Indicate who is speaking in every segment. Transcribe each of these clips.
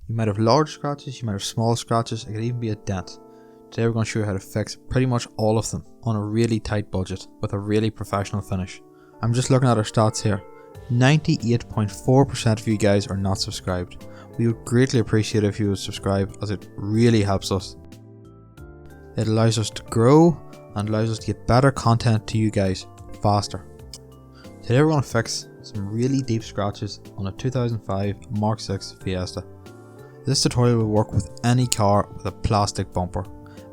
Speaker 1: You might have large scratches, you might have small scratches, it could even be a dent. Today we're going to show you how to fix pretty much all of them on a really tight budget with a really professional finish. I'm just looking at our stats here. 98.4% of you guys are not subscribed. We would greatly appreciate it if you would subscribe, as it really helps us. It allows us to grow and allows us to get better content to you guys faster. Today we're going to fix some really deep scratches on a 2005 Mark 6 Fiesta. This tutorial will work with any car with a plastic bumper.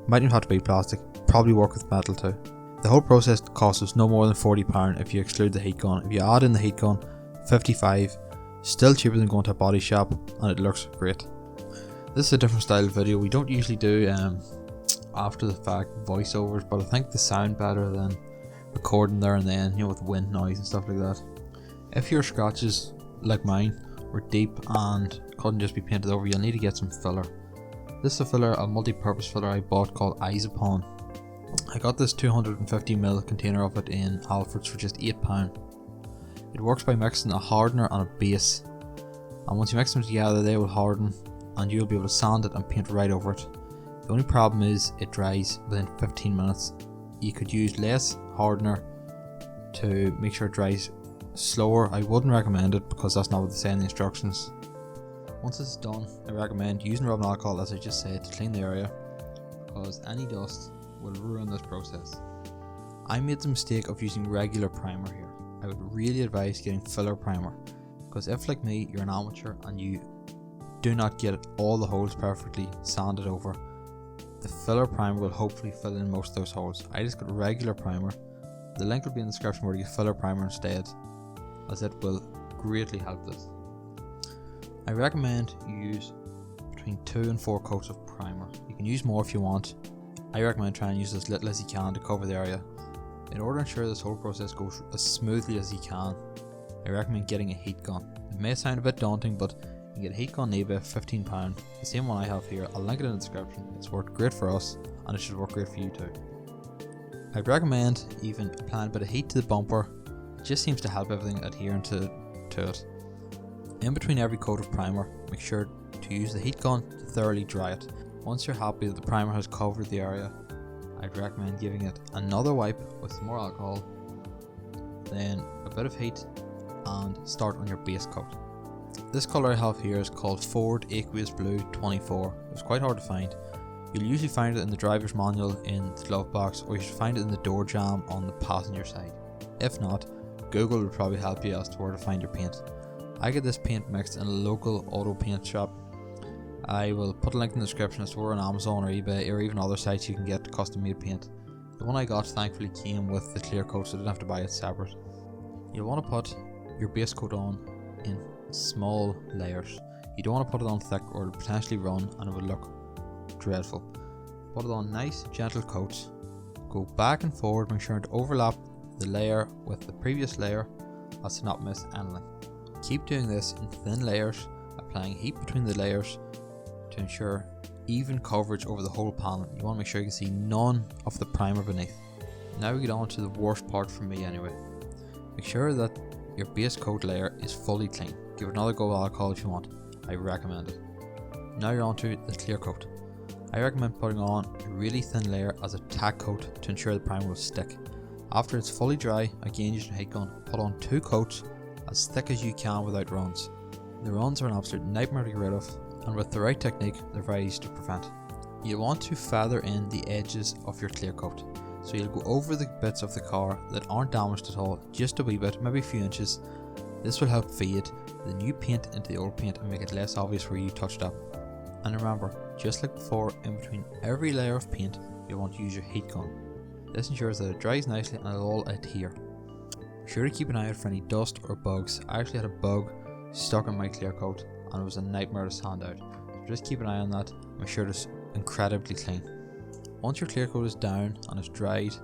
Speaker 1: Might not have to be plastic, probably work with metal too. The whole process costs us no more than £40 if you exclude the heat gun. If you add in the heat gun, $55, still cheaper than going to a body shop, and it looks great. This is a different style of video. We don't usually do after the fact voiceovers, but I think they sound better than recording there and then, with wind noise and stuff like that. If your scratches, like mine, were deep and couldn't just be painted over, you'll need to get some filler. This is a filler, a multi-purpose filler I bought called Eyes Upon. I got this 250ml container of it in Alfred's for just £8. It works by mixing a hardener and a base, and once you mix them together they will harden and you'll be able to sand it and paint right over it. The only problem is it dries within 15 minutes. You could use less hardener to make sure it dries slower. I wouldn't recommend it because that's not what they say in the instructions. Once it's done, I recommend using rubbing alcohol, as I just said, to clean the area, because any dust will ruin this process. I made the mistake of using regular primer here. I would really advise getting filler primer, because if, like me, you're an amateur and you do not get all the holes perfectly sanded over, the filler primer will hopefully fill in most of those holes. I just got regular primer. The link will be in the description where you get filler primer instead, as it will greatly help this. I recommend you use between 2 and 4 coats of primer. You can use more if you want. I recommend trying to use as little as you can to cover the area. In order to ensure this whole process goes as smoothly as you can, I recommend getting a heat gun. It may sound a bit daunting, but you can get a heat gun on eBay for £15. The same one I have here, I'll link it in the description. It's worked great for us and it should work great for you too. I'd recommend even applying a bit of heat to the bumper. It just seems to help everything adhering to it. In between every coat of primer, make sure to use the heat gun to thoroughly dry it. Once you're happy that the primer has covered the area, I'd recommend giving it another wipe with some more alcohol, then a bit of heat, and start on your base coat. This colour I have here is called Ford Aqueous Blue 24. It's quite hard to find. You'll usually find it in the driver's manual in the glove box, or you should find it in the door jamb on the passenger side. If not, Google will probably help you as to where to find your paint. I get this paint mixed in a local auto paint shop. I will put a link in the description as to where on Amazon or eBay or even other sites you can get custom made paint. The one I got thankfully came with the clear coat, so I didn't have to buy it separate. You'll want to put your base coat on in small layers. You don't want to put it on thick or it'll potentially run and it will look dreadful. Put it on nice gentle coats. Go back and forward, make sure to overlap the layer with the previous layer as to not miss anything. Keep doing this in thin layers, applying heat between the layers to ensure even coverage over the whole panel. You want to make sure you can see none of the primer beneath. Now we get on to the worst part for me anyway. Make sure that your base coat layer is fully clean. Give it another go of alcohol if you want. I recommend it. Now you're on to the clear coat. I recommend putting on a really thin layer as a tack coat to ensure the primer will stick. After it's fully dry, again using a heat gun, put on 2 coats as thick as you can without runs. The runs are an absolute nightmare to get rid of, and with the right technique they're very easy to prevent. You want to feather in the edges of your clear coat, so you'll go over the bits of the car that aren't damaged at all, just a wee bit, maybe a few inches. This will help fade the new paint into the old paint and make it less obvious where you touched up. And remember, just like before, in between every layer of paint you'll want to use your heat gun. This ensures that it dries nicely and it'll all adhere. Be sure to keep an eye out for any dust or bugs. I actually had a bug stuck on my clear coat and it was a nightmare to sand out, so just keep an eye on that. Make sure it's incredibly clean. Once your clear coat is down and it's dried,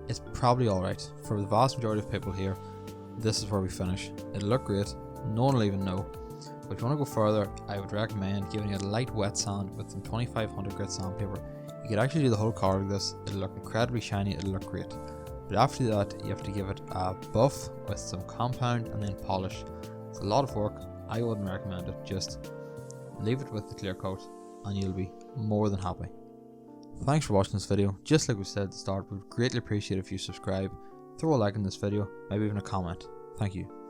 Speaker 1: it's probably alright. For the vast majority of people here, this is where we finish. It'll look great, no one will even know. But if you want to go further, I would recommend giving it a light wet sand with some 2500 grit sandpaper. You could actually do the whole car like this. It'll look incredibly shiny, it'll look great. But after that, you have to give it a buff with some compound and then polish. It's a lot of work. I wouldn't recommend it. Just leave it with the clear coat and you'll be more than happy. Thanks for watching this video. Just like we said at the start, we'd greatly appreciate if you subscribe, throw a like on this video, maybe even a comment. Thank you.